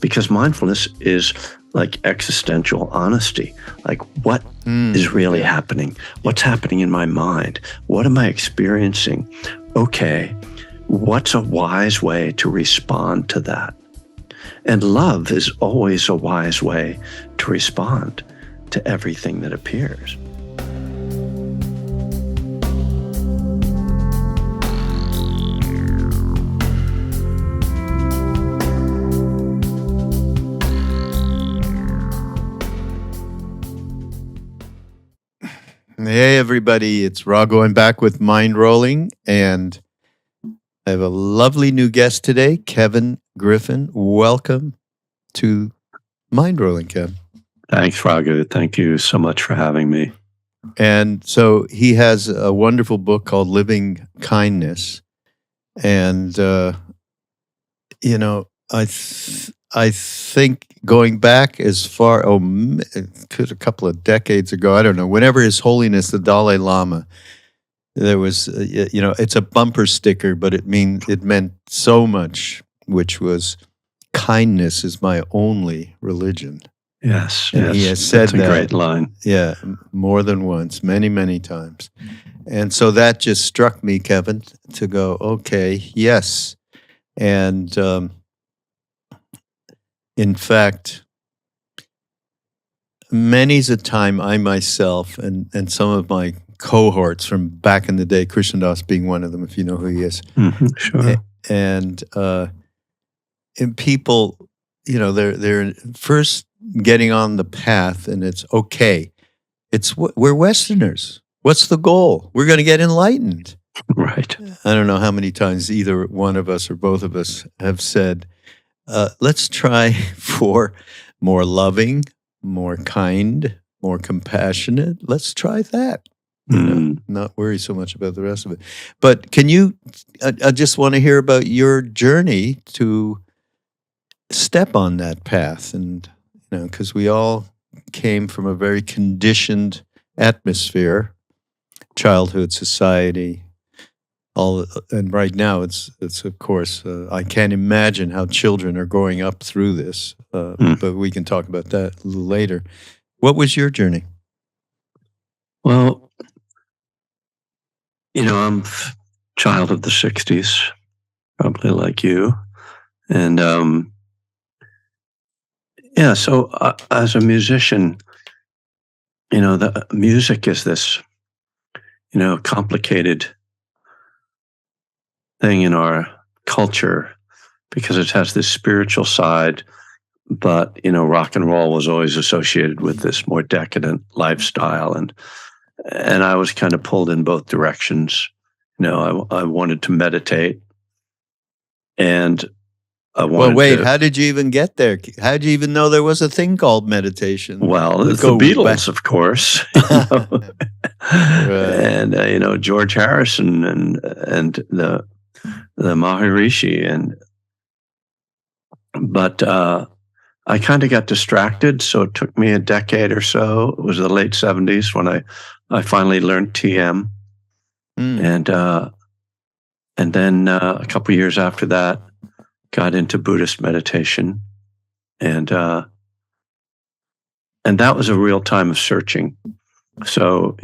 because mindfulness is like existential honesty. Like, what is really happening? What's happening in my mind? What am I experiencing? Okay, what's a wise way to respond to that? And love is always a wise way to respond to everything that appears. Hey everybody, it's Raghu. I'm back with Mindrolling, and I have a lovely new guest today, Kevin Griffin. Welcome to Mindrolling, Kevin. Thanks, Raghu. Thank you so much for having me. And so he has a wonderful book called Living Kindness. And, I think going back as far, a couple of decades ago, I don't know, whenever His Holiness the Dalai Lama, there was, it's a bumper sticker, but it meant so much, which was, kindness is my only religion. Yes, and he has said that's a great line. Yeah, more than once, many, many times. And so that just struck me, Kevin, to go, okay, yes. And in fact, many's a time I myself and some of my cohorts from back in the day, Krishna Das being one of them, if you know who he is. Sure. And people, they're first getting on the path, and it's okay. We're Westerners. What's the goal? We're going to get enlightened. Right. I don't know how many times either one of us or both of us have said, let's try for more loving, more kind, more compassionate. Let's try that. Not worry so much about the rest of it. But can you, I just want to hear about your journey to step on that path. And, because we all came from a very conditioned atmosphere, childhood, society, and right now it's of course, I can't imagine how children are growing up through this, but we can talk about that a little later. What was your journey? Well, I'm a child of the 60s, probably like you. And so as a musician, the music is this, complicated thing in our culture because it has this spiritual side, but, rock and roll was always associated with this more decadent lifestyle. And I was kind of pulled in both directions. I wanted to meditate, and I wanted Well, wait, how did you even get there? How did you even know there was a thing called meditation? Well, it's the Beatles, of course. Right. And, George Harrison and the Maharishi. But I kind of got distracted, so it took me a decade or so. It was the late 70s when I finally learned TM. And then a couple years after that, got into Buddhist meditation, and that was a real time of searching. So,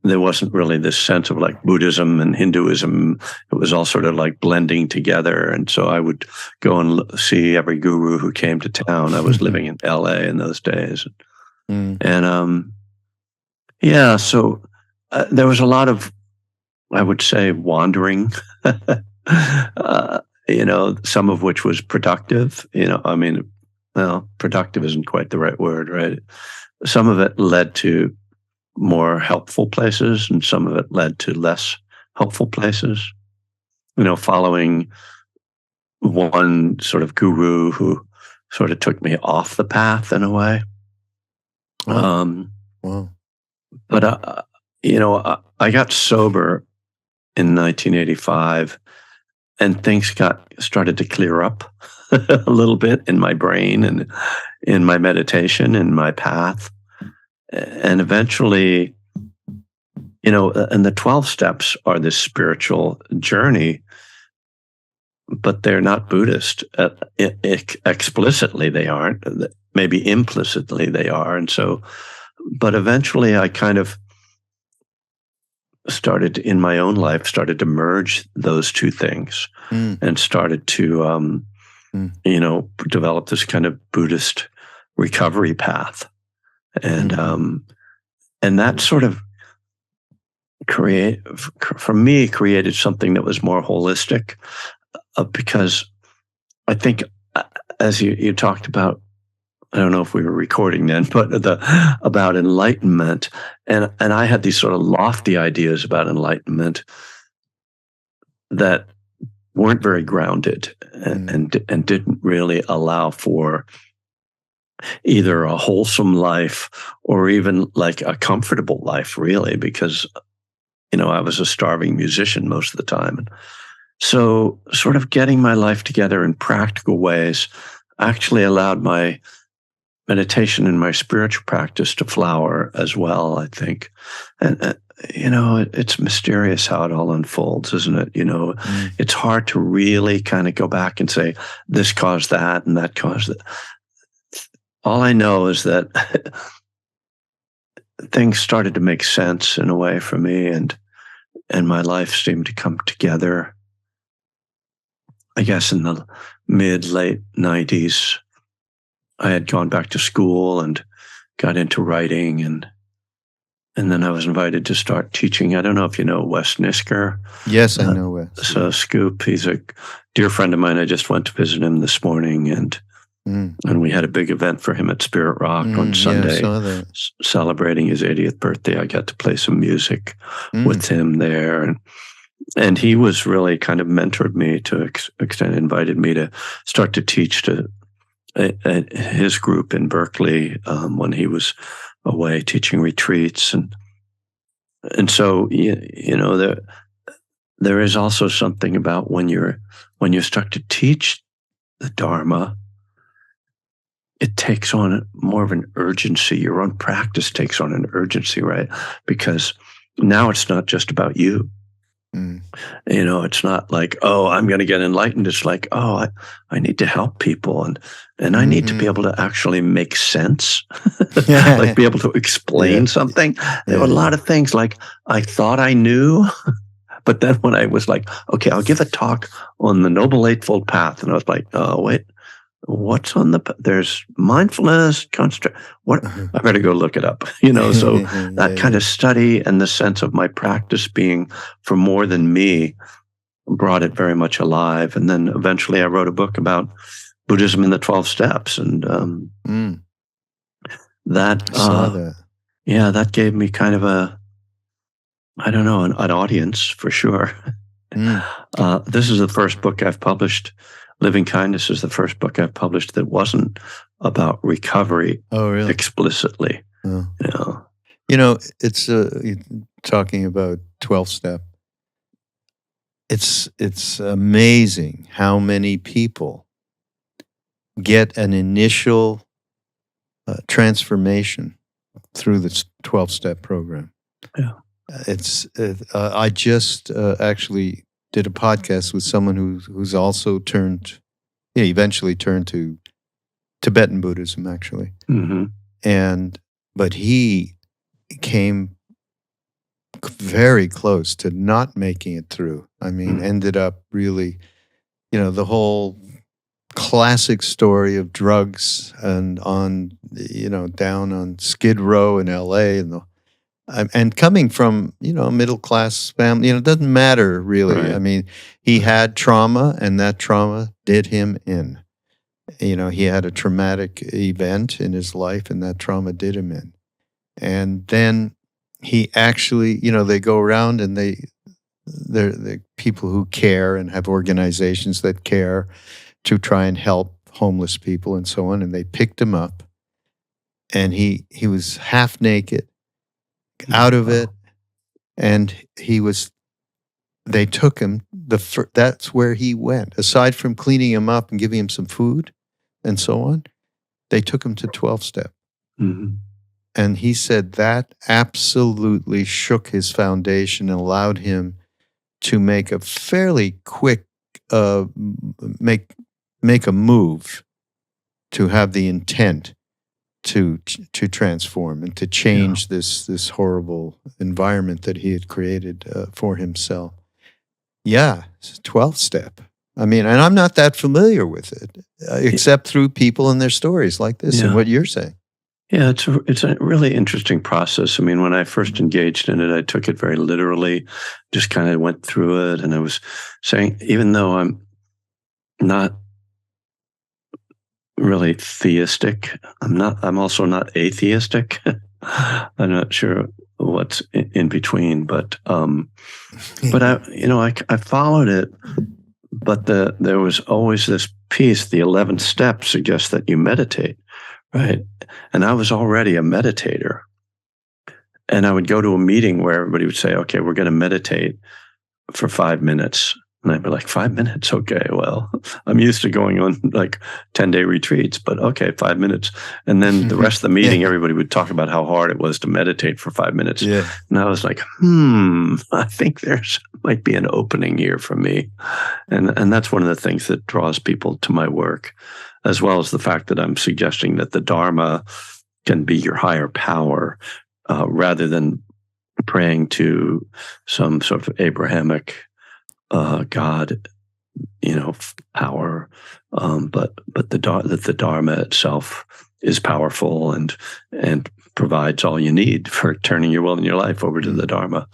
there wasn't really this sense of like Buddhism and Hinduism. It was all sort of like blending together. And so I would go and see every guru who came to town. I was living in LA in those days. And so there was a lot of, I would say, wandering, some of which was productive. Productive isn't quite the right word, right? Some of it led to more helpful places, and some of it led to less helpful places. Following one sort of guru who sort of took me off the path in a way. Wow. But I got sober in 1985, and things started to clear up a little bit in my brain and in my meditation, in my path. And eventually, and the 12 steps are this spiritual journey. but they're not Buddhist. Explicitly, they aren't. Maybe implicitly they are. And so, but eventually I kind of started in my own life, started to merge those two things and started to, develop this kind of Buddhist recovery path. And, and that sort of created something that was more holistic, because I think, as you talked about, I don't know if we were recording then, but about enlightenment, and I had these sort of lofty ideas about enlightenment that weren't very grounded and didn't really allow for either a wholesome life or even like a comfortable life, really, because I was a starving musician most of the time. And so sort of getting my life together in practical ways actually allowed my meditation and my spiritual practice to flower as well, I think. And, it's mysterious how it all unfolds, isn't it? It's hard to really kind of go back and say, this caused that and that caused that. All I know is that things started to make sense in a way for me, and my life seemed to come together, I guess, in the late 90s. I had gone back to school and got into writing, and then I was invited to start teaching. I don't know if you know Wes Nisker. Yes, I know Wes. So Scoop, he's a dear friend of mine. I just went to visit him this morning, and we had a big event for him at Spirit Rock on Sunday, celebrating his 80th birthday. I got to play some music with him there, and he was really kind of mentored me to extent, invited me to start to teach to his group in Berkeley when he was away teaching retreats, and so there is also something about when you start to teach the Dharma, it takes on more of an urgency. Your own practice takes on an urgency, right? Because now it's not just about you. It's not like, oh, I'm going to get enlightened. It's like, oh, I need to help people, and I need to be able to actually make sense, like be able to explain something. There were a lot of things like I thought I knew, but then when I was like, okay, I'll give a talk on the Noble Eightfold Path, and I was like, oh, wait, what's on there's mindfulness, what? I better go look it up, so that kind of study and the sense of my practice being for more than me brought it very much alive. And then eventually I wrote a book about Buddhism and the 12 Steps. And that gave me kind of an audience for sure. This is the first book I've published. Living Kindness is the first book I've published that wasn't about recovery explicitly. It's talking about 12-step. It's amazing how many people get an initial transformation through the 12-step program. Yeah, I just actually did a podcast with someone who's also eventually turned to Tibetan Buddhism, actually. But he came very close to not making it through. I mean, ended up really, the whole classic story of drugs and down on Skid Row in LA, and coming from, a middle-class family, it doesn't matter really. Right. I mean, he had trauma, and that trauma did him in. He had a traumatic event in his life, and that trauma did him in. And then he actually, they go around and they're people who care and have organizations that care to try and help homeless people and so on. And they picked him up, and he was half naked, out of it, and they took him, that's where he went. Aside from cleaning him up and giving him some food and so on, they took him to 12-step. And he said that absolutely shook his foundation and allowed him to make a fairly quick make a move to have the intent to transform and to change this horrible environment that he had created for himself. Yeah, it's a 12 step. I mean, and I'm not that familiar with it, except through people and their stories like this and what you're saying. Yeah, it's a really interesting process. I mean, when I first engaged in it, I took it very literally, just kind of went through it. And I was saying, even though I'm not really theistic, I'm also not atheistic. I'm not sure what's in between, but I followed it, but there was always this piece. The 11th step suggests that you meditate, right? And I was already a meditator, and I would go to a meeting where everybody would say, "Okay, we're going to meditate for 5 minutes." And I'd be like, 5 minutes? Okay, well, I'm used to going on like 10-day retreats, but okay, 5 minutes. And then the rest of the meeting, everybody would talk about how hard it was to meditate for 5 minutes. Yeah. And I was like, I think there's might be an opening here for me. And that's one of the things that draws people to my work, as well as the fact that I'm suggesting that the Dharma can be your higher power rather than praying to some sort of Abrahamic God, power, but the Dharma itself is powerful and provides all you need for turning your will and your life over to the Dharma.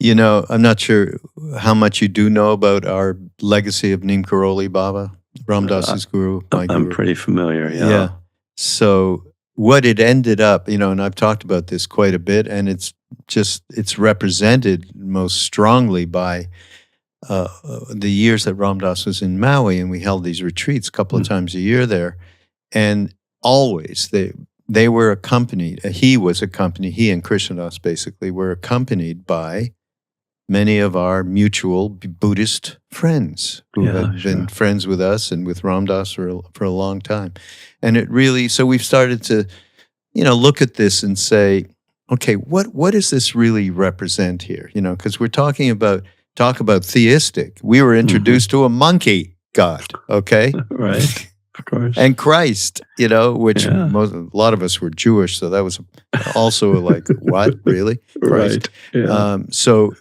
I'm not sure how much you do know about our legacy of Neem Karoli Baba, Ram Dass's guru. I'm pretty familiar. Yeah. So what it ended up, and I've talked about this quite a bit, and it's represented most strongly by the years that Ram Dass was in Maui, and we held these retreats a couple of times a year there, and always they were accompanied. He and Krishnadas basically were accompanied by many of our mutual Buddhist friends who had been friends with us and with Ram Dass for a long time, and it really. So we've started to, look at this and say, okay, what does this really represent here? Because we're talk about theistic. We were introduced to a monkey god, okay? Right, of course. And Christ, which a lot of us were Jewish, so that was also like, what, really? Christ. Right. Yeah. So,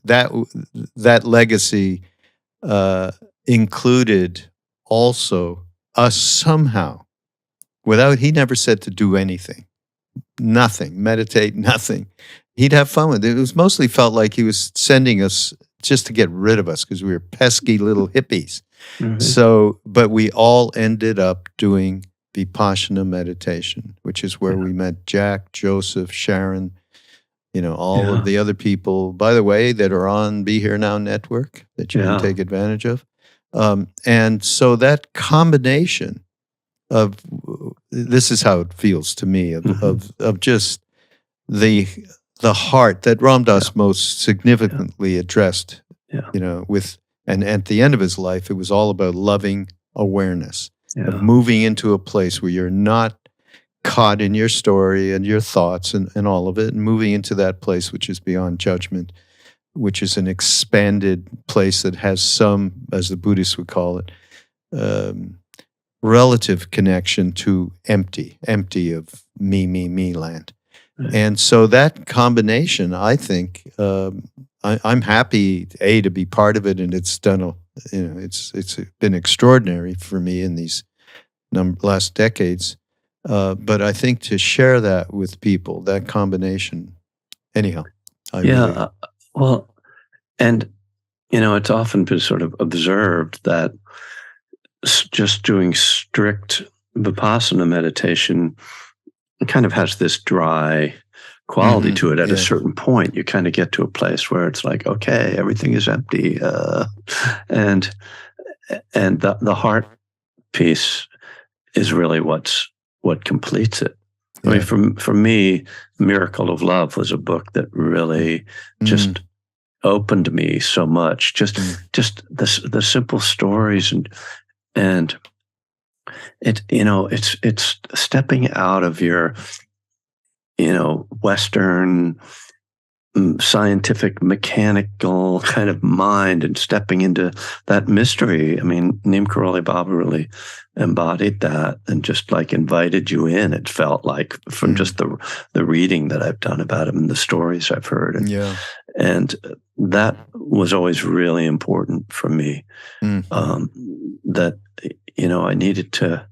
that legacy included also us somehow, he never said to do anything. Nothing, meditate, nothing. He'd have fun with it. It was mostly felt like he was sending us just to get rid of us because we were pesky little hippies. Mm-hmm. So, but we all ended up doing Vipassana meditation, which is where we met Jack, Joseph, Sharon, all of the other people, by the way, that are on Be Here Now network that you can take advantage of. And so that combination of, this is how it feels to me, of just the heart that Ram Dass most significantly addressed, and at the end of his life, it was all about loving awareness, of moving into a place where you're not caught in your story and your thoughts and all of it, and moving into that place which is beyond judgment, which is an expanded place that has some, as the Buddhists would call it, relative connection to empty of me land. And so that combination, I think, I'm happy to be part of it, and it's done. It's been extraordinary for me in these last decades. But I think to share that with people, that combination, anyhow. Well, and it's often been sort of observed that just doing strict Vipassana meditation kind of has this dry quality to it. At a certain point, you kind of get to a place where it's like, okay, everything is empty, and the heart piece is really what completes it. I mean, for me, Miracle of Love was a book that really just opened me so much. Just the simple stories and it's stepping out of your Western scientific, mechanical kind of mind and stepping into that mystery. I mean, Neem Karoli Baba really embodied that and just like invited you in. It felt like from just the reading that I've done about him and the stories I've heard. And that was always really important for me. That, I needed to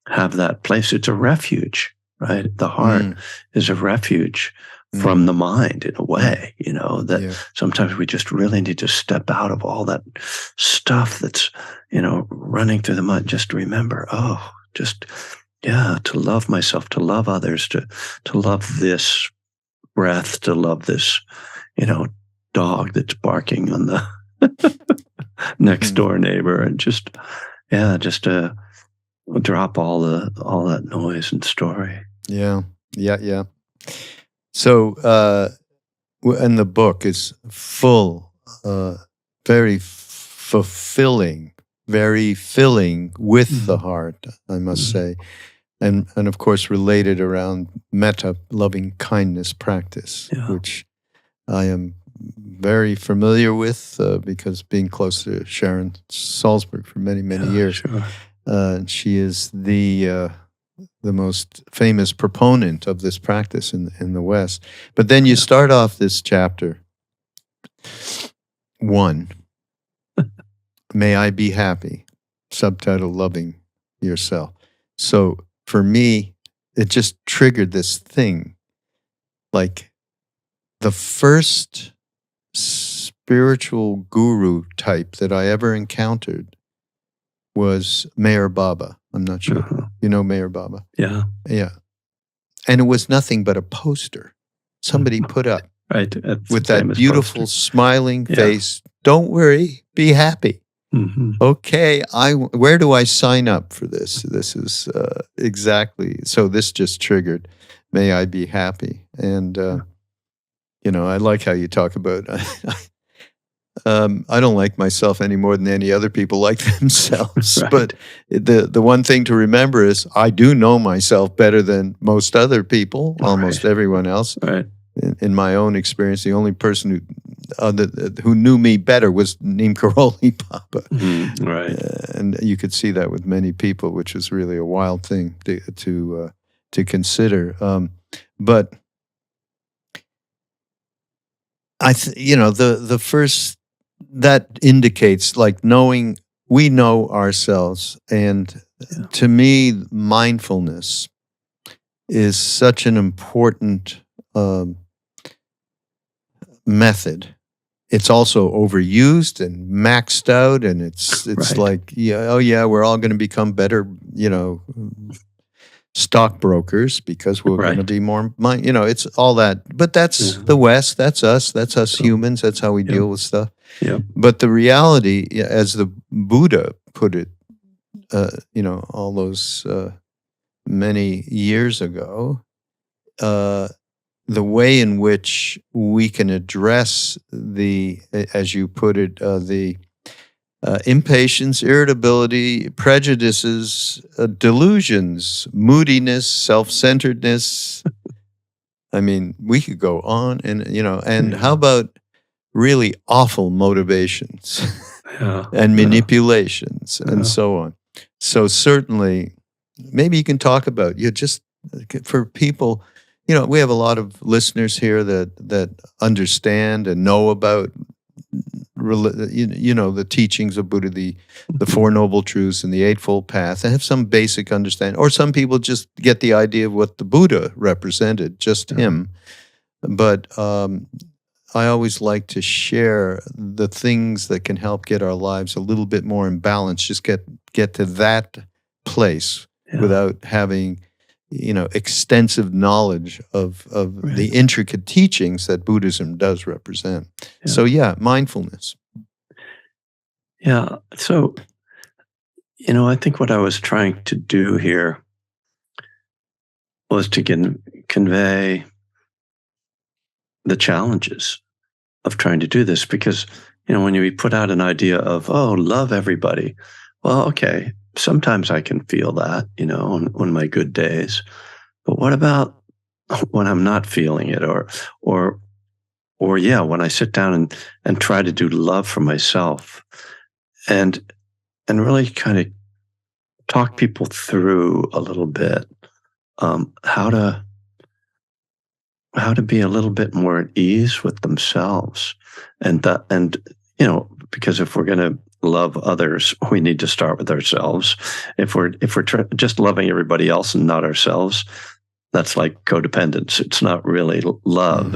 have that place. It's a refuge, right? The heart is a refuge from the mind in a way, that sometimes we just really need to step out of all that stuff that's, running through the mind. Just remember, to love myself, to love others, to love this breath, to love this, dog that's barking on the next door neighbor, and just to drop all that noise and story. Yeah. So, and the book is full, very fulfilling, very filling with the heart, I must say. And of course, related around Metta, loving kindness practice, which I am very familiar with because being close to Sharon Salzberg for many, many years. Sure. She is the most famous proponent of this practice in the West. But then you start off this chapter, 1, May I Be Happy, subtitle, Loving Yourself. So for me, it just triggered this thing, like the first spiritual guru type that I ever encountered was Meher Baba. I'm not sure. You know Meher Baba? Yeah. And it was nothing but a poster somebody put up. Right. With that beautiful smiling face. Don't worry, be happy. Okay, where do I sign up for this? This is exactly, so this just triggered, may I be happy. And, I like how you talk about, I don't like myself any more than any other people like themselves. Right. But the one thing to remember is I do know myself better than most other people, almost everyone else. Right. In my own experience, the only person who knew me better was Neem Karoli Baba. Right. And you could see that with many people, which was really a wild thing to consider. But the first, that indicates like knowing, we know ourselves. And to me, mindfulness is such an important method. It's also overused and maxed out, and it's like, we're all going to become better, stockbrokers because we're going to be more, it's all that. But that's the West, that's us humans, that's how we deal with stuff. But the reality, as the Buddha put it, all those many years ago, the way in which we can address the, as you put it, the impatience, irritability, prejudices, delusions, moodiness, self-centeredness. I mean, we could go on and how about really awful motivations and manipulations and so on. So certainly, maybe you can talk about, just for people, we have a lot of listeners here that understand and know about, the teachings of Buddha, the Four Noble Truths and the Eightfold Path, and have some basic understanding. Or some people just get the idea of what the Buddha represented, just him. But I always like to share the things that can help get our lives a little bit more in balance, just get to that place without having extensive knowledge of the intricate teachings that Buddhism does represent. So mindfulness. So, I think what I was trying to do here was to convey the challenges of trying to do this, because, when you put out an idea of, love everybody, well, okay, sometimes I can feel that, on my good days. But what about when I'm not feeling it, or when I sit down and try to do love for myself, and really kind of talk people through a little bit, how to be a little bit more at ease with themselves, and because if we're going to love others, we need to start with ourselves. If we're just loving everybody else and not ourselves, that's like codependence. It's not really love.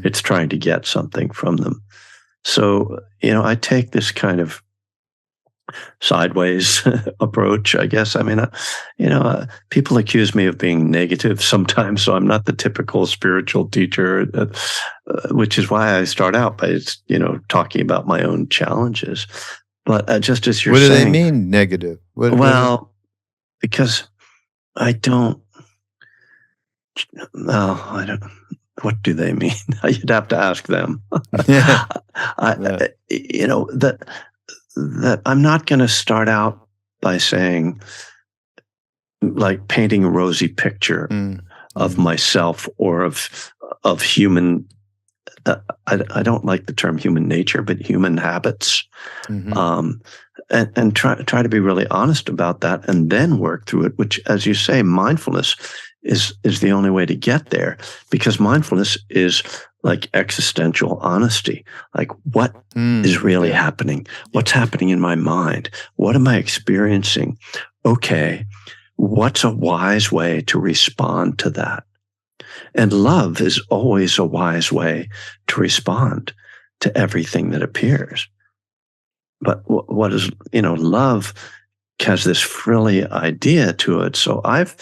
It's trying to get something from them. So, I take this kind of sideways approach, I guess. I mean, people accuse me of being negative sometimes, so I'm not the typical spiritual teacher, which is why I start out by, talking about my own challenges. But just as you're saying... What do they mean, negative? Because I don't... I don't... What do they mean? You'd have to ask them. That I'm not going to start out by saying, like, painting a rosy picture of myself or of human. I don't like the term human nature, but human habits, and try to be really honest about that, and then work through it. Which, as you say, mindfulness is the only way to get there, because mindfulness is like existential honesty. Like, what is really happening? What's happening in my mind? What am I experiencing? Okay, what's a wise way to respond to that? And love is always a wise way to respond to everything that appears. But what is, love has this frilly idea to it. So I've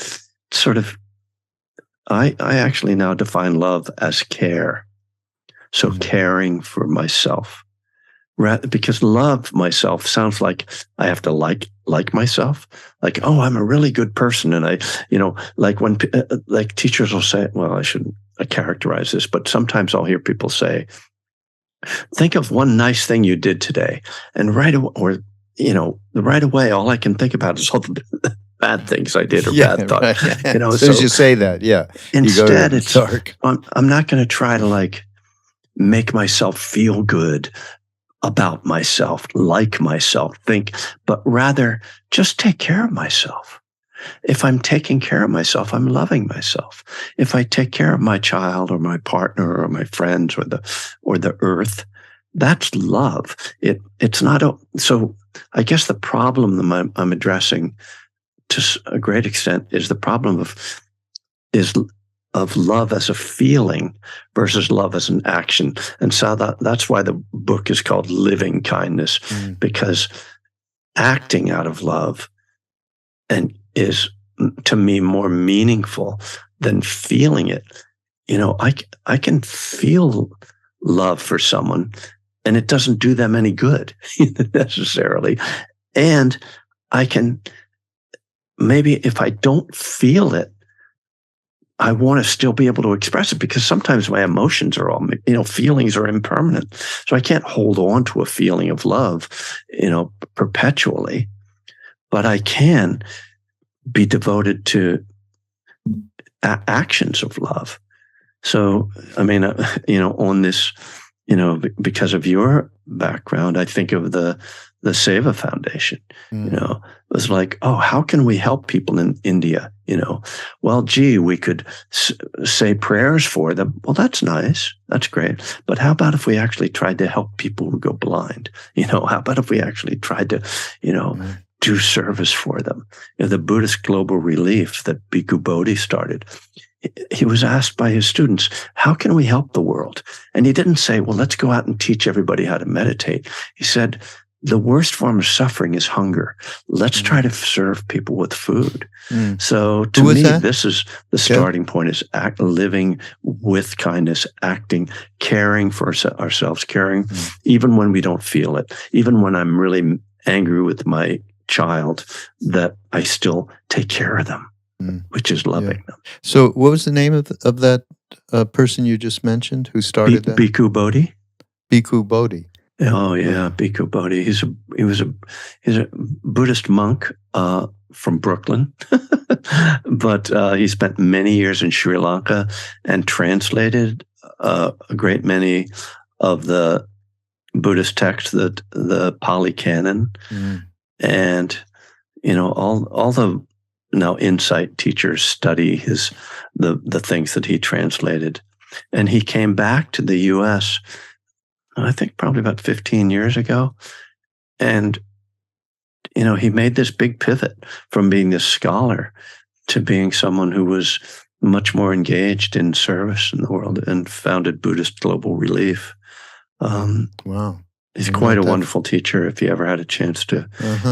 I actually now define love as care. So caring for myself, because love myself sounds like I have to like myself. Like, oh, I'm a really good person, and I, like when like teachers will say, well, I shouldn't characterize this, but sometimes I'll hear people say, think of one nice thing you did today, and right away, all I can think about is all the bad things I did or bad thoughts. Right. As soon as you say that, Instead, it's dark. I'm not going to try to make myself feel good about myself, like myself, think, but rather just take care of myself. If I'm taking care of myself, I'm loving myself. If I take care of my child or my partner or my friends or the earth, that's love. It's not so I guess the problem I'm addressing to a great extent is the problem of love as a feeling versus love as an action. And so that's why the book is called Living Kindness, because acting out of love and is, to me, more meaningful than feeling it. I can feel love for someone, and it doesn't do them any good necessarily. And I can, maybe if I don't feel it, I want to still be able to express it, because sometimes my emotions are all, feelings are impermanent. So I can't hold on to a feeling of love, perpetually, but I can be devoted to actions of love. So, I mean, on this, because of your background, I think of the Seva Foundation. It was like, oh, how can we help people in India? Well, gee, we could say prayers for them. Well, that's nice. That's great. But how about if we actually tried to help people who go blind? How about if we actually tried to, do service for them? The Buddhist Global Relief that Bhikkhu Bodhi started, he was asked by his students, how can we help the world? And he didn't say, well, let's go out and teach everybody how to meditate. He said, the worst form of suffering is hunger. Let's try to serve people with food. So to me, this is the starting point, is living with kindness, acting, caring for ourselves, caring even when we don't feel it, even when I'm really angry with my child, that I still take care of them, which is loving them. So what was the name of that person you just mentioned who started that? Bhikkhu Bodhi. Bhikkhu Bodhi. Oh yeah, Bhikkhu Bodhi. He was a Buddhist monk from Brooklyn, but he spent many years in Sri Lanka and translated a great many of the Buddhist texts, the Pali Canon, and all the now insight teachers study the things that he translated. And he came back to the U.S., I think probably about 15 years ago, and he made this big pivot from being this scholar to being someone who was much more engaged in service in the world, and founded Buddhist Global Relief. Wow. He's quite a wonderful teacher. If you ever had a chance to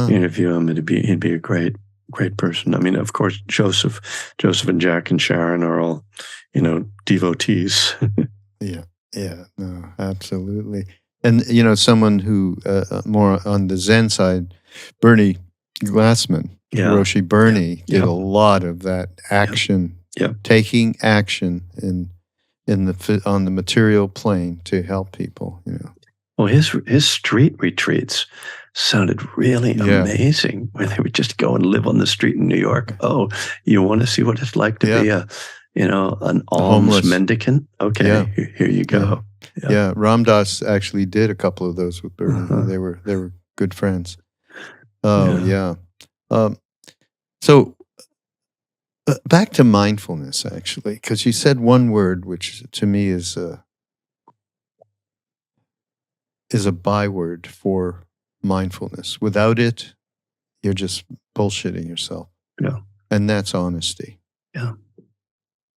interview him, he'd be a great person. I mean, of course, Joseph and Jack and Sharon are all, devotees. Yeah, no, absolutely. And, someone who, more on the Zen side, Bernie Glassman, Roshi Bernie, did a lot of that action, taking action on the material plane to help people, Well, his street retreats sounded really amazing, where they would just go and live on the street in New York. Oh, you want to see what it's like to be an alms mendicant? Okay, here you go. Yeah, Ram Dass actually did a couple of those with Bernie. They were good friends. Oh, so back to mindfulness, actually, because you said one word, which to me is a byword for mindfulness. Without it, you're just bullshitting yourself. Yeah. And that's honesty. Yeah.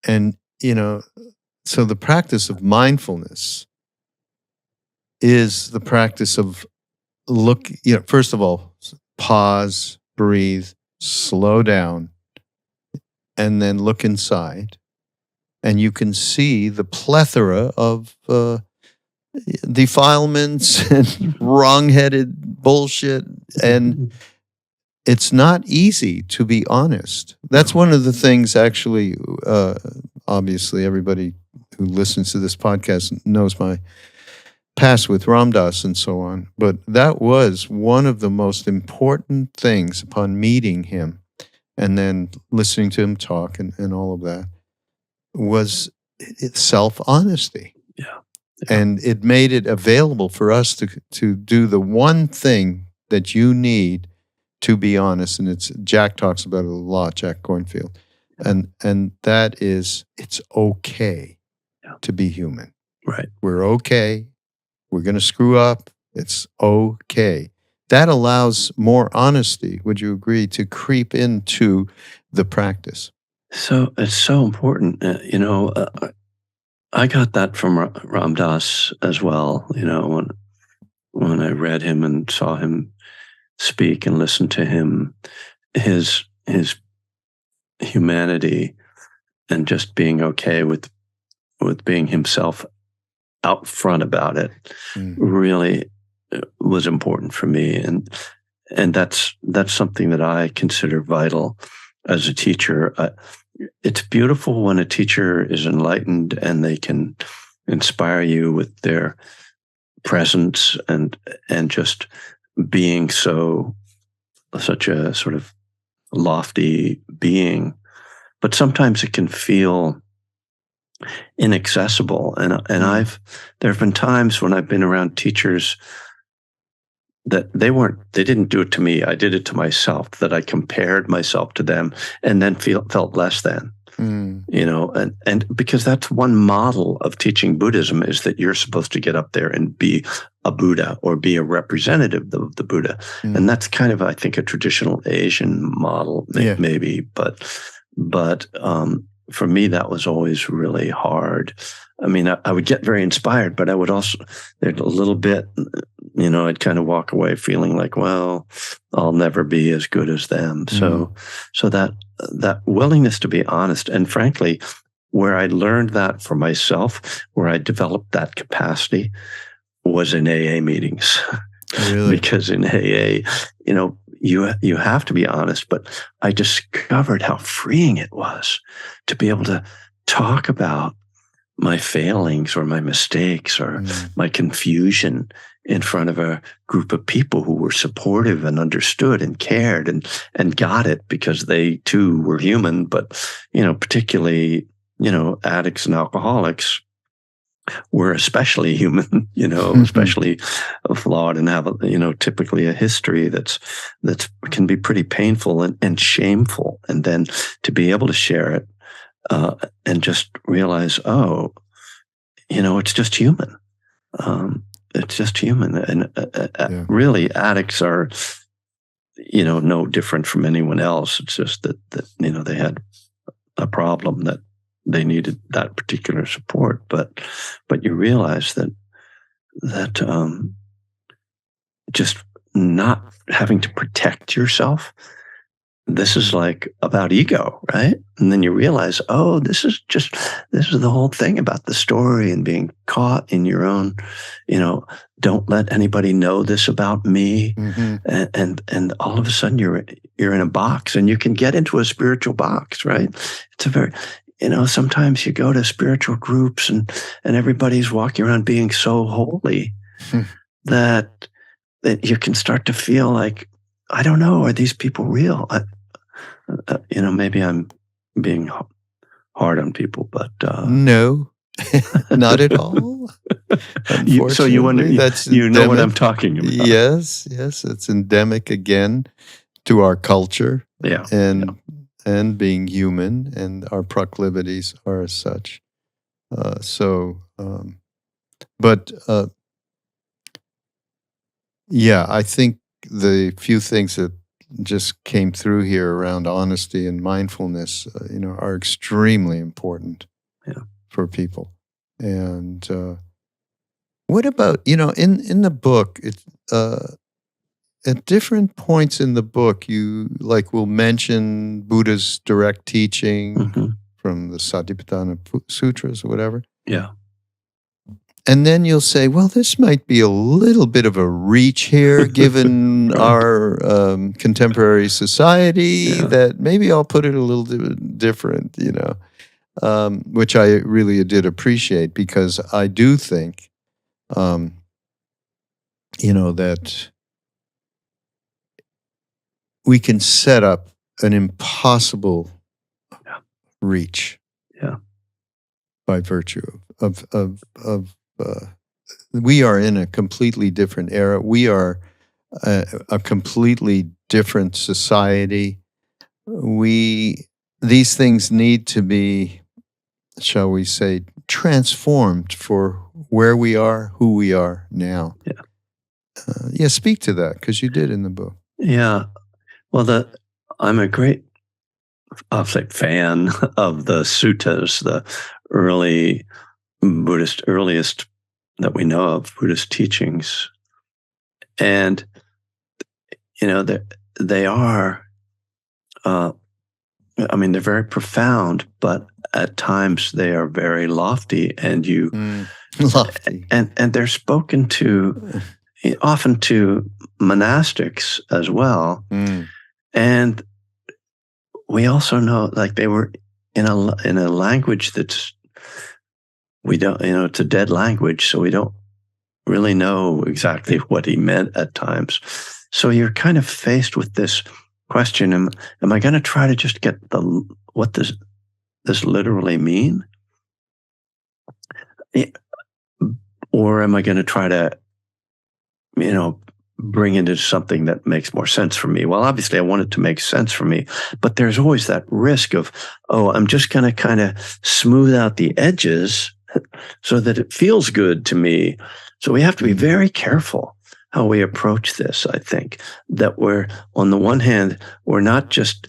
And, so the practice of mindfulness is the practice of first of all, pause, breathe, slow down, and then look inside. And you can see the plethora of defilements and wrong-headed bullshit, and it's not easy to be honest. That's one of the things, actually, obviously everybody who listens to this podcast knows my past with Ram Dass and so on, but that was one of the most important things upon meeting him and then listening to him talk and all of that, was self-honesty. Yeah. And it made it available for us to do the one thing that you need to be honest. And Jack talks about it a lot, Jack Cornfield. And that is, it's okay to be human. Right. We're okay. We're going to screw up. It's okay. That allows more honesty, would you agree, to creep into the practice? So it's so important. I got that from Ram Dass as well. When I read him and saw him speak and listened to him, his humanity and just being okay with being himself out front about it really was important for me, and that's something that I consider vital as a teacher. It's beautiful when a teacher is enlightened and they can inspire you with their presence and just being such a sort of lofty being. But sometimes it can feel inaccessible, and there have been times when I've been around teachers that they didn't do it to me. I did it to myself, that I compared myself to them and then felt less than, and because that's one model of teaching Buddhism, is that you're supposed to get up there and be a Buddha or be a representative of the Buddha. And that's kind of, I think, a traditional Asian model, maybe, but for me, that was always really hard. I mean, I would get very inspired, but I would also, there's a little bit, I'd kind of walk away feeling like, well, I'll never be as good as them. So that willingness to be honest, and frankly, where I learned that for myself, where I developed that capacity, was in AA meetings. Really? Because in AA, you have to be honest, but I discovered how freeing it was to be able to talk about my failings or my mistakes or my confusion in front of a group of people who were supportive and understood and cared and got it, because they too were human. But, particularly, addicts and alcoholics, we're especially human, especially flawed and have, typically a history that's can be pretty painful and shameful. And then to be able to share it and just realize, oh, it's just human. It's just human. And really, addicts are, no different from anyone else. It's just that they had a problem that they needed that particular support. But you realize that just not having to protect yourself, this is like about ego, right? And then you realize, oh, this is the whole thing about the story and being caught in your own, don't let anybody know this about me. And all of a sudden you're in a box, and you can get into a spiritual box, right? It's a very, sometimes you go to spiritual groups and everybody's walking around being so holy that you can start to feel like, I don't know, are these people real? Maybe I'm being hard on people, but no, not at all. So you wonder, know what I'm talking about. Yes, it's endemic again to our culture. Yeah, and being human, and our proclivities are as such. I think the few things that just came through here around honesty and mindfulness, are extremely important for people. And what about, in the book, at different points in the book, you will mention Buddha's direct teaching from the Satipatthana Sutras or whatever. Yeah. And then you'll say, well, this might be a little bit of a reach here, given Right. our contemporary society, that maybe I'll put it a little different, which I really did appreciate, because I do think, that we can set up an impossible reach by virtue of we are in a completely different era. We are a completely different society. These things need to be, shall we say, transformed for where we are, who we are now. Speak to that, because you did in the book. Yeah. Well, I'm a great, I'll say, fan of the suttas, the earliest that we know of Buddhist teachings. And, they are, they're very profound, but at times they are very lofty, and lofty. And they're spoken to often to monastics as well. And we also know, they were in a language that's, we don't, it's a dead language, so we don't really know exactly what he meant at times. So you're kind of faced with this question: Am I going to try to just get what does this literally mean, or am I going to try to, bring it into something that makes more sense for me? Well, obviously, I want it to make sense for me, but there's always that risk of, I'm just going to kind of smooth out the edges so that it feels good to me. So we have to be very careful how we approach this. I think that we're, on the one hand, we're not just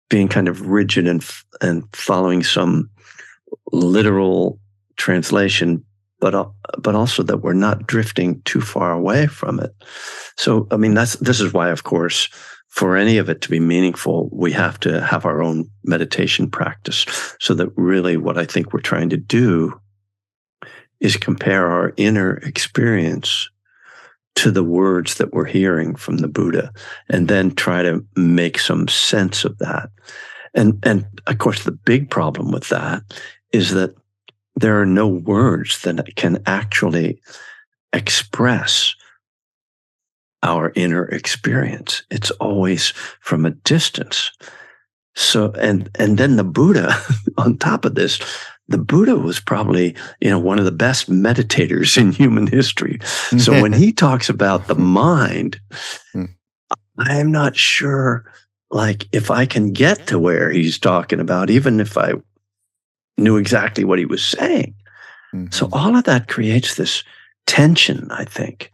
being kind of rigid and following some literal translation, but also that we're not drifting too far away from it. So, this is why, of course, for any of it to be meaningful, we have to have our own meditation practice, so that really what I think we're trying to do is compare our inner experience to the words that we're hearing from the Buddha, and then try to make some sense of that. And of course, the big problem with that is that there are no words that can actually express our inner experience. It's always from a distance. So, and then the Buddha, on top of this, the Buddha was probably, one of the best meditators in human history. So when he talks about the mind, I'm not sure, like, if I can get to where he's talking about, even if I knew exactly what he was saying. So all of that creates this tension, I think.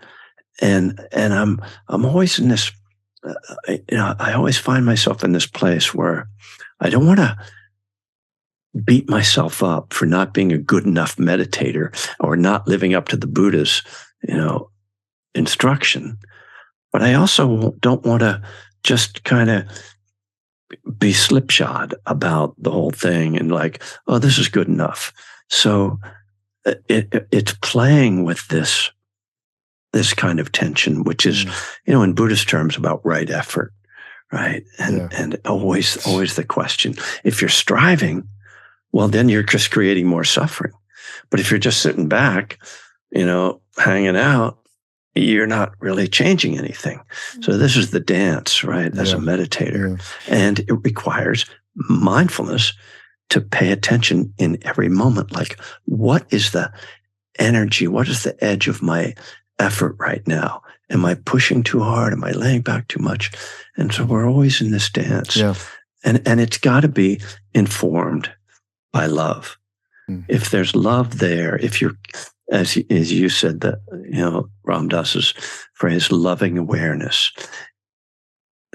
And I'm always in this, I always find myself in this place where I don't want to beat myself up for not being a good enough meditator or not living up to the Buddha's, instruction. But I also don't want to just kind of be slipshod about the whole thing and like, oh, this is good enough. So it's playing with this kind of tension, which is, in Buddhist terms, about right effort, right? And always the question: if you're striving, well, then you're just creating more suffering. But if you're just sitting back, hanging out, you're not really changing anything. So this is the dance, right? As a meditator. And it requires mindfulness to pay attention in every moment. Like, what is the energy? What is the edge of my effort right now? Am I pushing too hard? Am I laying back too much? And so we're always in this dance. And it's got to be informed by love. If there's love there, if you're, as you said, that Ram Dass's phrase, loving awareness,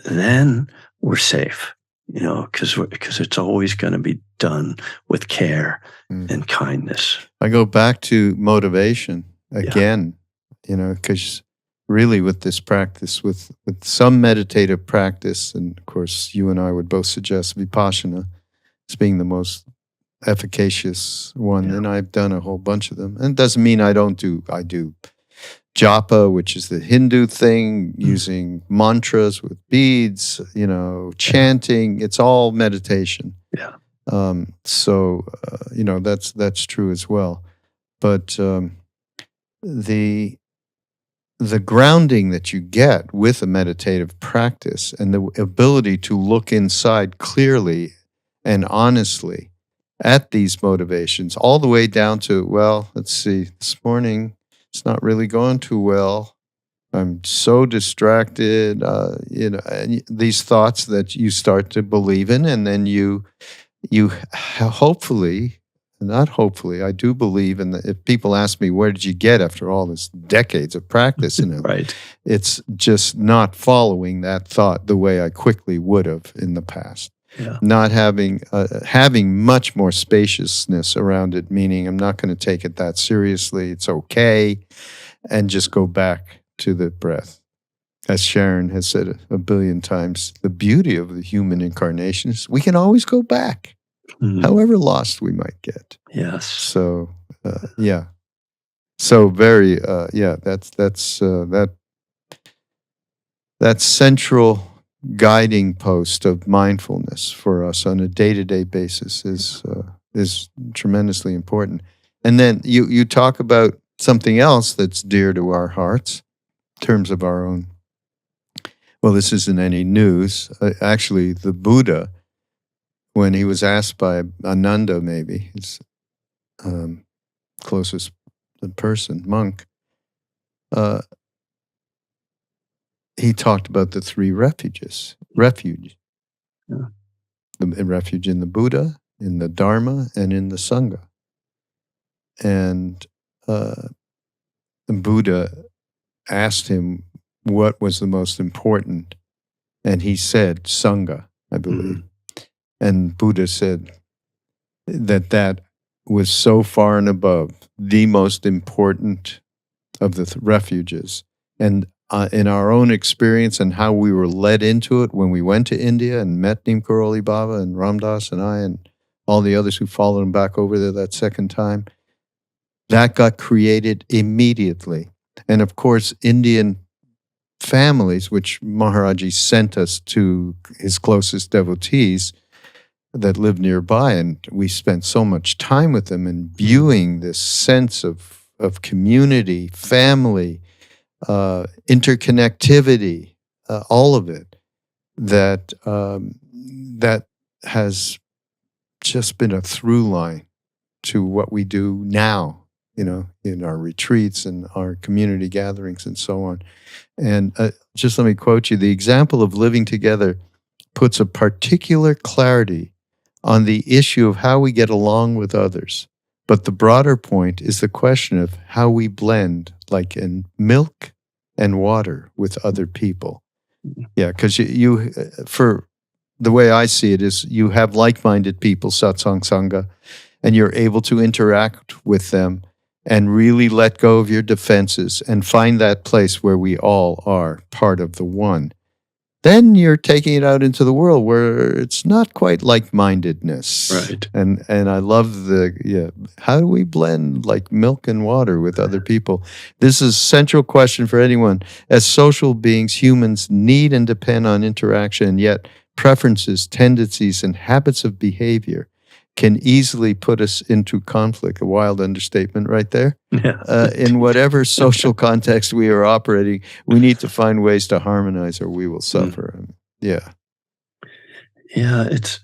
then we're safe. Because it's always going to be done with care and kindness. I go back to motivation again, because really with this practice, with some meditative practice, and of course you and I would both suggest Vipassana as being the most efficacious one, and I've done a whole bunch of them. And it doesn't mean I do japa, which is the Hindu thing, using mantras with beads, chanting. It's all meditation. So that's true as well. But the grounding that you get with a meditative practice and the ability to look inside clearly and honestly at these motivations, all the way down to, well, let's see, this morning it's not really going too well. I'm so distracted, and these thoughts that you start to believe in, and then you hopefully, not hopefully, I do believe in if people ask me, where did you get after all this decades of practice? Right. It's just not following that thought the way I quickly would have in the past. Not having much more spaciousness around it, meaning I'm not going to take it that seriously. It's okay, and just go back to the breath. As Sharon has said a billion times, the beauty of the human incarnation is we can always go back, however lost we might get. Yes. So So very that central guiding post of mindfulness for us on a day-to-day basis is tremendously important. And then you talk about something else that's dear to our hearts in terms of our own. Well, this isn't any news. Actually, the Buddha, when he was asked by Ananda, maybe his closest person, monk, he talked about the three refuges. Refuge. The refuge in the Buddha, in the Dharma, and in the Sangha. And the Buddha asked him what was the most important, and he said Sangha, I believe. And Buddha said that was so far and above the most important of the refuges. And in our own experience and how we were led into it when we went to India and met Neem Karoli Baba and Ram Dass and I and all the others who followed him back over there that second time, that got created immediately. And of course, Indian families, which Maharaji sent us to his closest devotees that lived nearby, and we spent so much time with them and viewing this sense of community, family, interconnectivity, all of it, that has just been a through line to what we do now, in our retreats and our community gatherings and so on. And just let me quote you, the example of living together puts a particular clarity on the issue of how we get along with others. But the broader point is the question of how we blend, like in milk and water, with other people. Yeah, because you, for the way I see it, is you have like-minded people, satsang sangha, and you're able to interact with them and really let go of your defenses and find that place where we all are part of the one. Then you're taking it out into the world where it's not quite like-mindedness. Right. And I love how do we blend like milk and water with other people? This is a central question for anyone. As social beings, humans need and depend on interaction, and yet preferences, tendencies, and habits of behavior can easily put us into conflict. A wild understatement right there. Yeah. In whatever social context we are operating, we need to find ways to harmonize or we will suffer. Yeah. Yeah, it's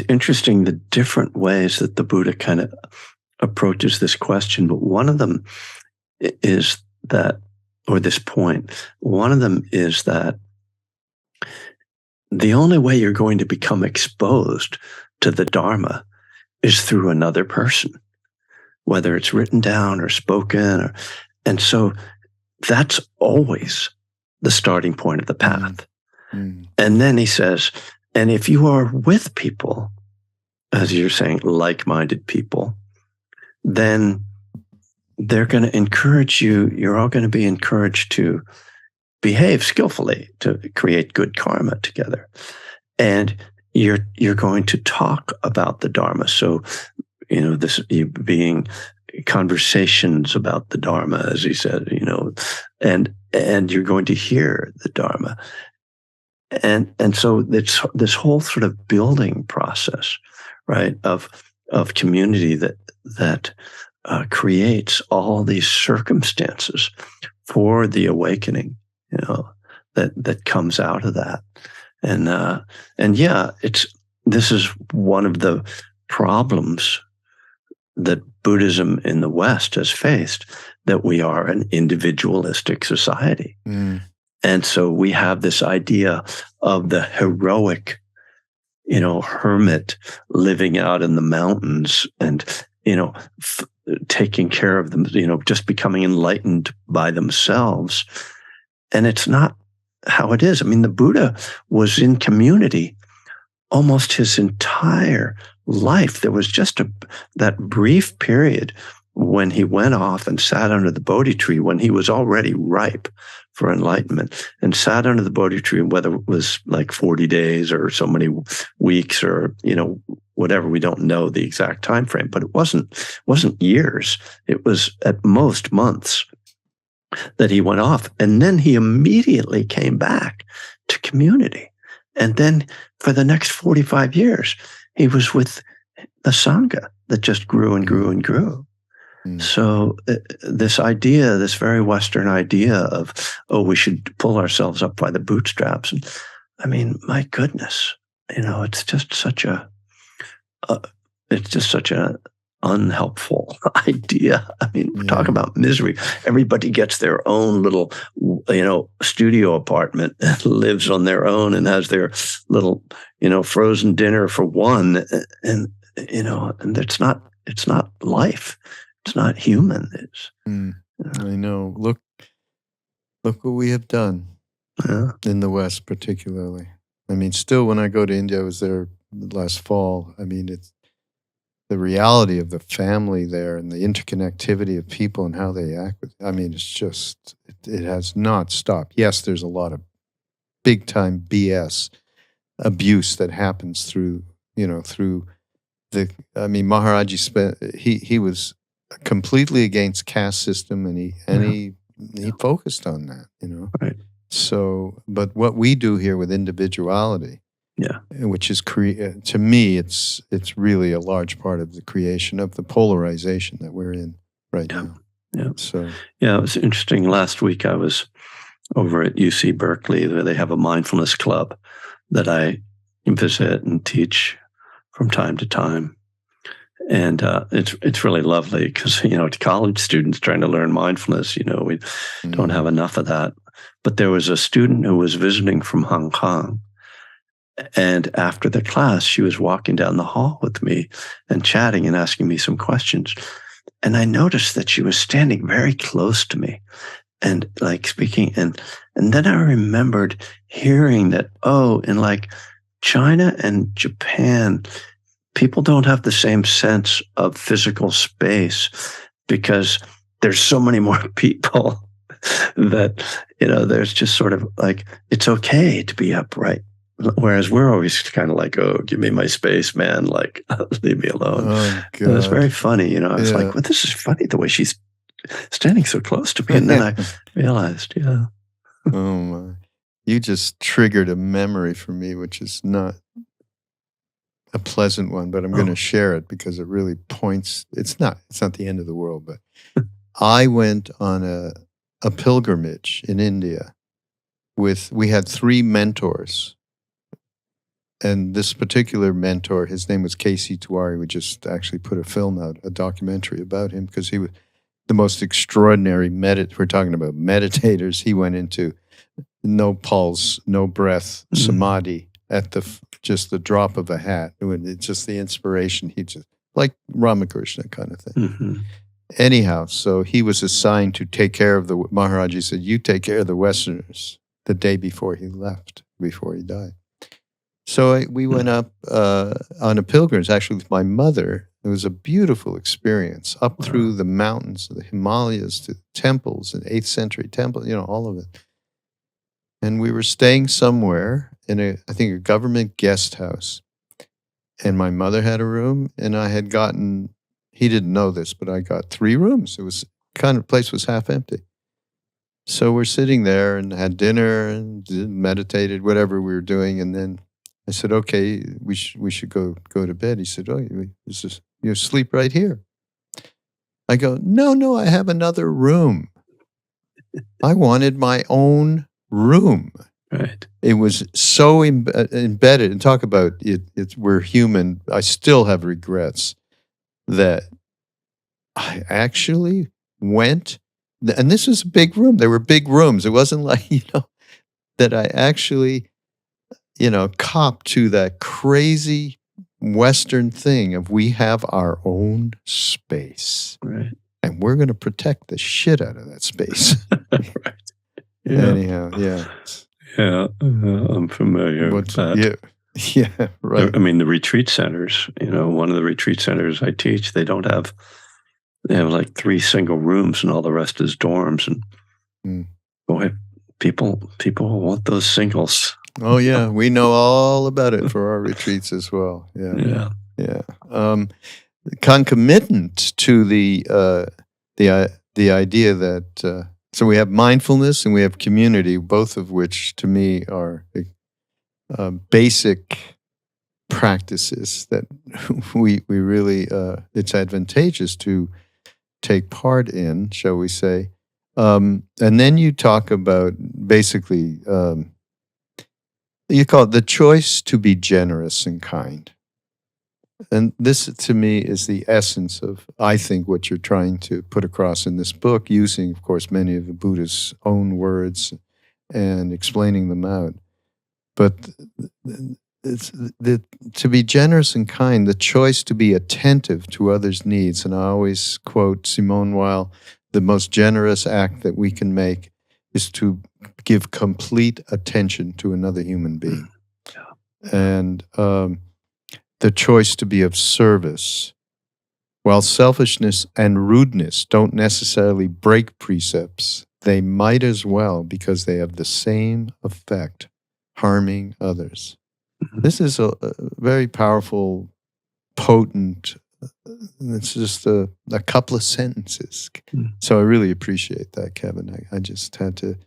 interesting the different ways that the Buddha kind of approaches this question, but one of them is that, or this point, one of them is that the only way you're going to become exposed to the Dharma is through another person, whether it's written down or spoken. And so that's always the starting point of the path. Mm. And then he says, and if you are with people, as you're saying, like-minded people, then they're going to encourage you. You're all going to be encouraged to behave skillfully, to create good karma together. And you're going to talk about the Dharma. So, this being conversations about the Dharma, as he said, and you're going to hear the Dharma. And so it's this whole sort of building process, right, of community that creates all these circumstances for the awakening, that comes out of that. And yeah, this is one of the problems that Buddhism in the West has faced, that we are an individualistic society. Mm. And so we have this idea of the heroic, hermit living out in the mountains and, taking care of them, just becoming enlightened by themselves. And it's not how it is. I mean, the Buddha was in community almost his entire life. There was just that brief period when he went off and sat under the Bodhi tree when he was already ripe for enlightenment, and sat under the Bodhi tree, whether it was like 40 days or so many weeks or, whatever, we don't know the exact time frame, but it wasn't years. It was at most months that he went off. And then he immediately came back to community. And then for the next 45 years, he was with the Sangha that just grew and grew and grew. Mm. So this idea, this very Western idea of, we should pull ourselves up by the bootstraps. And I mean, my goodness, it's just such an unhelpful idea. I mean, we're talking about misery. Everybody gets their own little, studio apartment and lives on their own and has their little, frozen dinner for one. And it's not life. It's not human. I know. Look what we have done in the West, particularly. I mean, still, when I go to India, I was there last fall. I mean, it's the reality of the family there and the interconnectivity of people and how they act with. I mean, it's just, it has not stopped. Yes, there's a lot of big time BS abuse that happens through the. I mean, Maharaji he was completely against caste system, and he focused on that, Right. So, but what we do here with individuality, which is to me, it's really a large part of the creation of the polarization that we're in right now. Yeah. So, it was interesting. Last week I was over at UC Berkeley, where they have a mindfulness club that I visit and teach from time to time. And it's really lovely because, to college students trying to learn mindfulness, we don't have enough of that. But there was a student who was visiting from Hong Kong. And after the class, she was walking down the hall with me and chatting and asking me some questions. And I noticed that she was standing very close to me and like speaking. And then I remembered hearing that, in like China and Japan, people don't have the same sense of physical space because there's so many more people that, there's just sort of like, it's okay to be upright. Whereas we're always kind of like, oh, give me my space, man. Like, leave me alone. Oh, God. It was very funny. I was like, well, this is funny the way she's standing so close to me. And then I realized, Oh, my. You just triggered a memory for me, which is not a pleasant one, but I'm going to share it because it really points. It's not the end of the world, but I went on a pilgrimage in India we had 3 mentors. And this particular mentor, his name was K.C. Tiwari. We just actually put a film out, a documentary about him because he was the most extraordinary we're talking about meditators. He went into no pulse, no breath, samadhi at just the drop of a hat. It's just the inspiration. He just, like Ramakrishna kind of thing. Mm-hmm. Anyhow, so he was assigned to take care of Maharaji said, you take care of the Westerners the day before he left, before he died. So we went up on a pilgrimage, actually with my mother. It was a beautiful experience, up through the mountains, the Himalayas, to temples, and 8th century temples, all of it. And we were staying somewhere in I think a government guest house. And my mother had a room, and I had gotten, he didn't know this, but I got 3 rooms. It was place was half empty. So we're sitting there and had dinner and meditated, whatever we were doing, and then I said, okay, we should go to bed. He said, you sleep right here. I go, no, I have another room. I wanted my own room. Right. It was so embedded. And talk about it. We're human. I still have regrets that I actually went, and this was a big room. There were big rooms. It wasn't like, that I actually cop to that crazy Western thing of we have our own space. Right. And we're going to protect the shit out of that space. Right. Yeah. Anyhow, yeah. Yeah, I'm familiar with that. Yeah, right. I mean, the retreat centers, one of the retreat centers I teach, they have like 3 single rooms and all the rest is dorms. And boy, people want those singles. Oh yeah, we know all about it for our retreats as well. Yeah. Concomitant to the idea that so we have mindfulness and we have community, both of which to me are basic practices that we really it's advantageous to take part in, shall we say? And then you talk about basically. You call it the choice to be generous and kind. And this, to me, is the essence of, I think, what you're trying to put across in this book, using, of course, many of the Buddha's own words and explaining them out. But to be generous and kind, the choice to be attentive to others' needs. And I always quote Simone Weil, the most generous act that we can make is to give complete attention to another human being. Yeah. And the choice to be of service. While selfishness and rudeness don't necessarily break precepts, they might as well because they have the same effect, harming others. Mm-hmm. This is a very powerful, potent, it's just a couple of sentences. So I really appreciate that, Kevin. I just had to,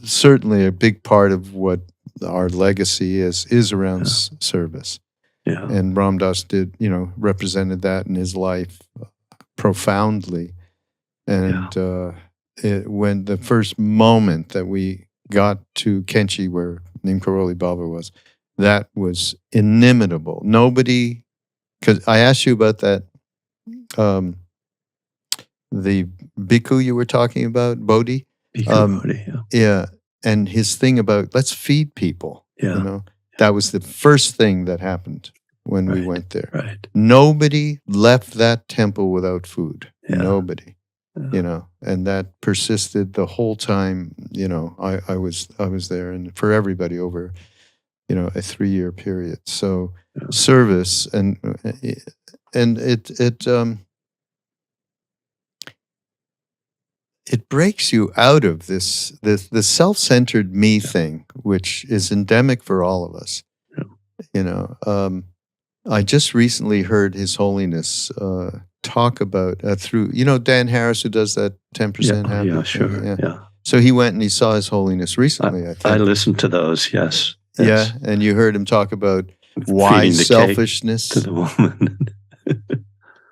certainly a big part of what our legacy is around service. Yeah. And Ram Dass did, represented that in his life profoundly. And when the first moment that we got to Kenchi, where Nim Karoli Baba was, that was inimitable. Nobody, because I asked you about that, the bhikkhu you were talking about, Bodhi. Bodhi, yeah. Yeah, and his thing about let's feed people. Yeah. That was the first thing that happened when we Right, went there. right. Nobody left that temple without food. Yeah. Nobody. Yeah. And that persisted the whole time. I was there, and for everybody over, a 3-year period. So service and it breaks you out of the self-centered me thing, which is endemic for all of us. I just recently heard His Holiness talk about through Dan Harris, who does that 10% happy. Yeah, sure. Yeah. So he went and he saw His Holiness recently. I think I listened to those. Yes. Yeah, and you heard him talk about wise selfishness to the woman.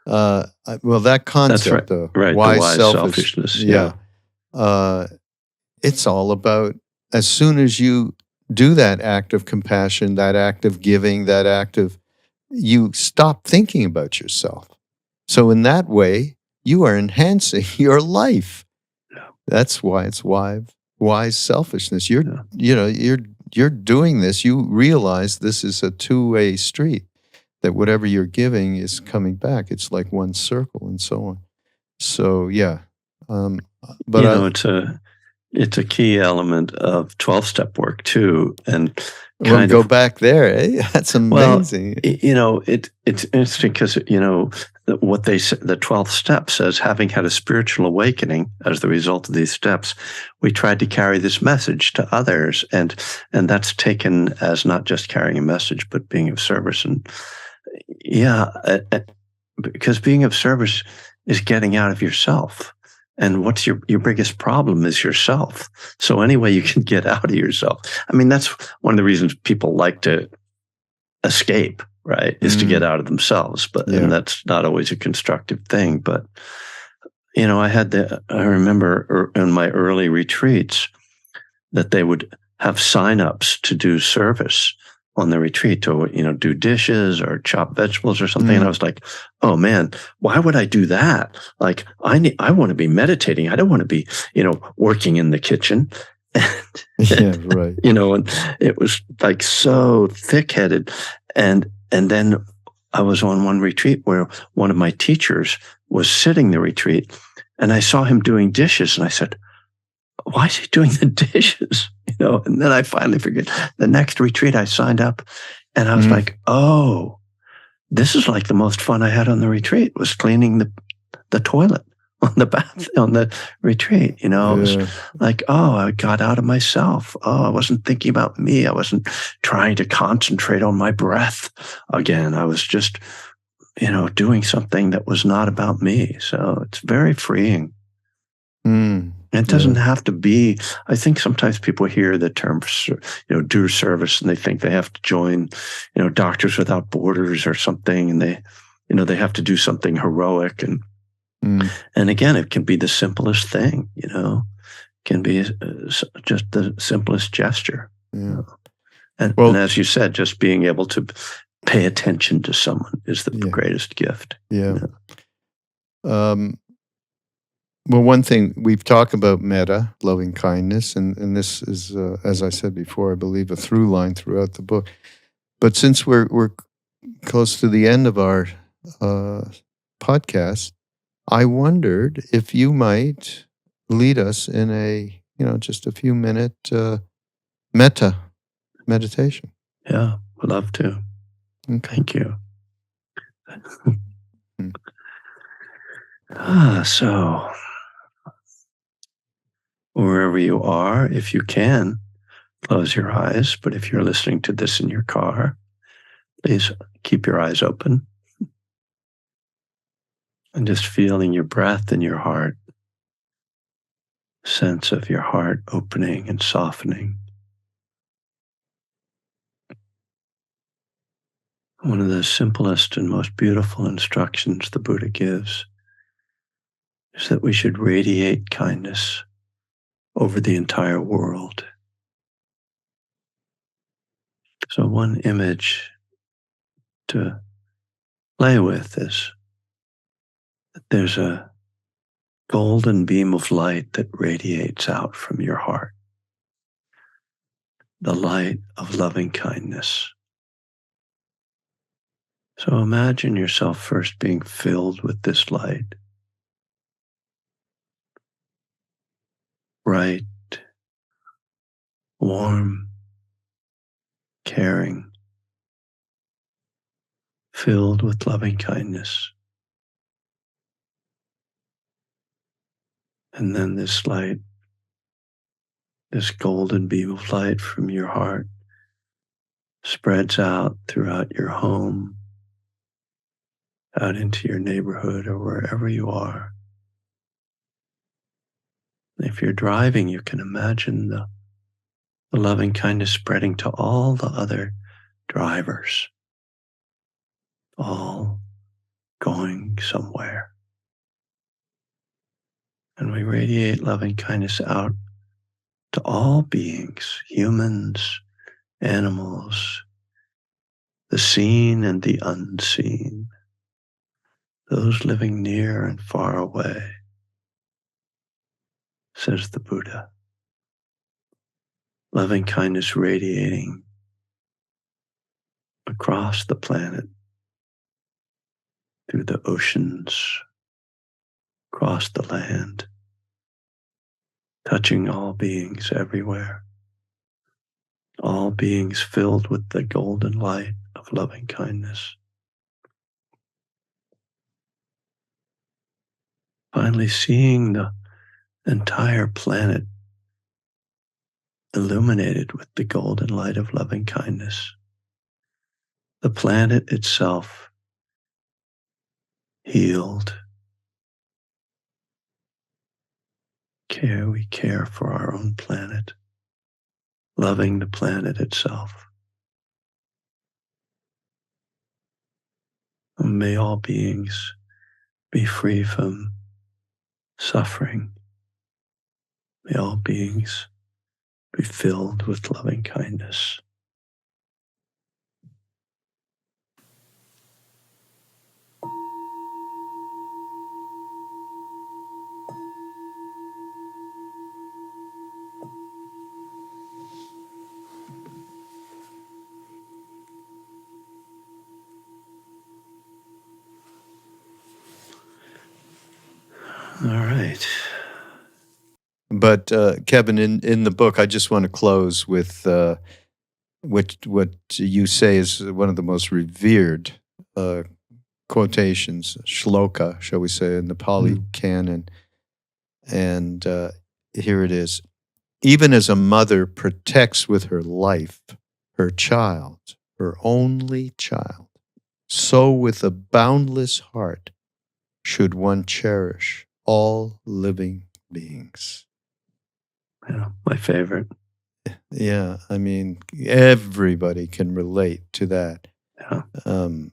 Well, that concept, though, right? Wise selfishness. Yeah. It's all about, as soon as you do that act of compassion, that act of giving, that act of, you stop thinking about yourself. So in that way, you are enhancing your life. Yeah. That's why it's wise selfishness. You're doing this. You realize this is a two-way street, that whatever you're giving is coming back. It's like one circle and so on. So, yeah. But it's a key element of 12-step work too. And go back there, eh? That's amazing. Well, it's interesting because, what they say, the 12th step says, having had a spiritual awakening as the result of these steps, we tried to carry this message to others. And that's taken as not just carrying a message, but being of service. And because being of service is getting out of yourself. And what's your biggest problem is yourself. So any way you can get out of yourself. I mean, that's one of the reasons people like to escape, right? Is to get out of themselves. And that's not always a constructive thing. But, I remember in my early retreats that they would have sign-ups to do service on the retreat, to do dishes or chop vegetables or something. And I was like, oh man, why would I do that? Like, I want to be meditating. I don't want to be working in the kitchen. Right. And it was like so thick-headed. And then I was on one retreat where one of my teachers was sitting the retreat, and I saw him doing dishes, and I said, why is he doing the dishes? And then I finally figured, the next retreat I signed up, and I was like, oh, this is like the most fun I had on the retreat, was cleaning the toilet on the retreat. It was like, oh, I got out of myself. Oh, I wasn't thinking about me. I wasn't trying to concentrate on my breath again. I was just, doing something that was not about me. So it's very freeing. It doesn't have to be. I think sometimes people hear the term, do service, and they think they have to join, Doctors Without Borders or something, and they have to do something heroic. And again, it can be the simplest thing. Can be just the simplest gesture. Yeah. And as you said, just being able to pay attention to someone is the greatest gift. Yeah. Well, one thing, we've talked about metta, loving kindness, and this is, as I said before, I believe a through line throughout the book. But since we're close to the end of our podcast, I wondered if you might lead us in a, just a few minute metta meditation. Yeah, would love to. Okay. Thank you. So wherever you are, if you can, close your eyes. But if you're listening to this in your car, please keep your eyes open. And just feeling your breath in your heart. Sense of your heart opening and softening. One of the simplest and most beautiful instructions the Buddha gives is that we should radiate kindness over the entire world. So one image to play with is that there's a golden beam of light that radiates out from your heart, the light of loving kindness. So imagine yourself first being filled with this light, bright, warm, caring, filled with loving kindness. And then this light, this golden beam of light from your heart spreads out throughout your home, out into your neighborhood or wherever you are. If you're driving, you can imagine the loving kindness spreading to all the other drivers, all going somewhere. And we radiate loving kindness out to all beings, humans, animals, the seen and the unseen, those living near and far away, says the Buddha. Loving kindness radiating across the planet, through the oceans, across the land, touching all beings everywhere, all beings filled with the golden light of loving kindness. Finally, seeing the entire planet illuminated with the golden light of loving kindness. The planet itself healed. We care for our own planet, loving the planet itself. And may all beings be free from suffering. May all beings be filled with loving kindness. All right. But Kevin, in the book, I just want to close with what you say is one of the most revered quotations, shloka, shall we say, in the Pali canon. And here it is. Even as a mother protects with her life her child, her only child, so with a boundless heart should one cherish all living beings. Yeah, my favorite. Yeah, I mean, everybody can relate to that. Yeah. In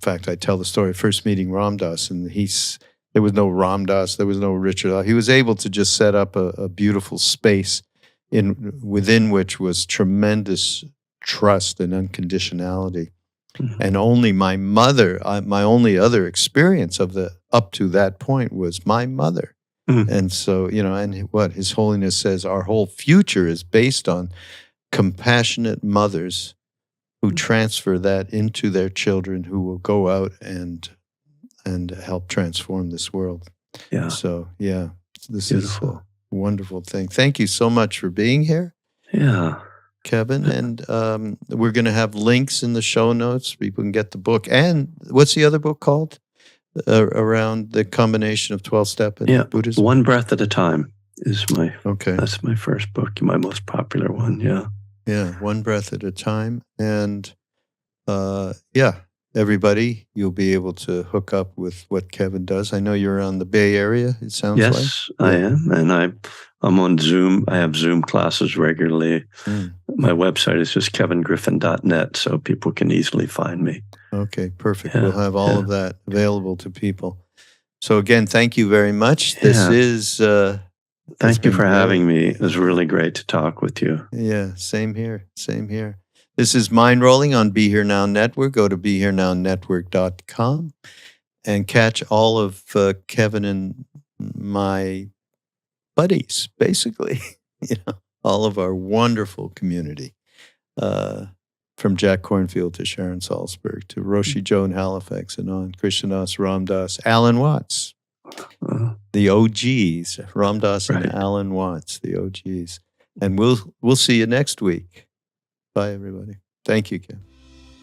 fact, I tell the story of first meeting Ram Dass, and there was no Ram Dass, there was no Richard. He was able to just set up a beautiful space within which was tremendous trust and unconditionality. Mm-hmm. And only my mother, my only other experience of up to that point was my mother. Mm-hmm. And so, and what His Holiness says, our whole future is based on compassionate mothers who transfer that into their children, who will go out and help transform this world. Yeah. So, yeah, this Beautiful. is a wonderful thing. Thank you so much for being here. Yeah. Kevin, and we're going to have links in the show notes. People can get the book. And what's the other book called? Around the combination of 12-step and Buddhism? One Breath at a Time is that's my first book, my most popular one, yeah. Yeah, One Breath at a Time. And everybody, you'll be able to hook up with what Kevin does. I know you're on the Bay Area, it sounds like. Yes, I am. And I'm on Zoom. I have Zoom classes regularly. My website is just kevingriffin.net, so people can easily find me. Okay, perfect. We'll have all of that available to people. So again, thank you very much. This is Thank you for great. having me. It was really great to talk with you. Yeah, same here. Same here. This is Mindrolling on Be Here Now Network. Go to BeHereNowNetwork.com and catch all of Kevin and my buddies, basically. All of our wonderful community. From Jack Cornfield to Sharon Salzberg to Roshi Joan Halifax and on, Krishnadas, Ramdas, Alan Watts, the OGs, Ramdas and Alan Watts, the OGs. And we'll see you next week. Bye, everybody. Thank you, Ken.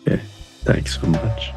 Yeah, thanks so much.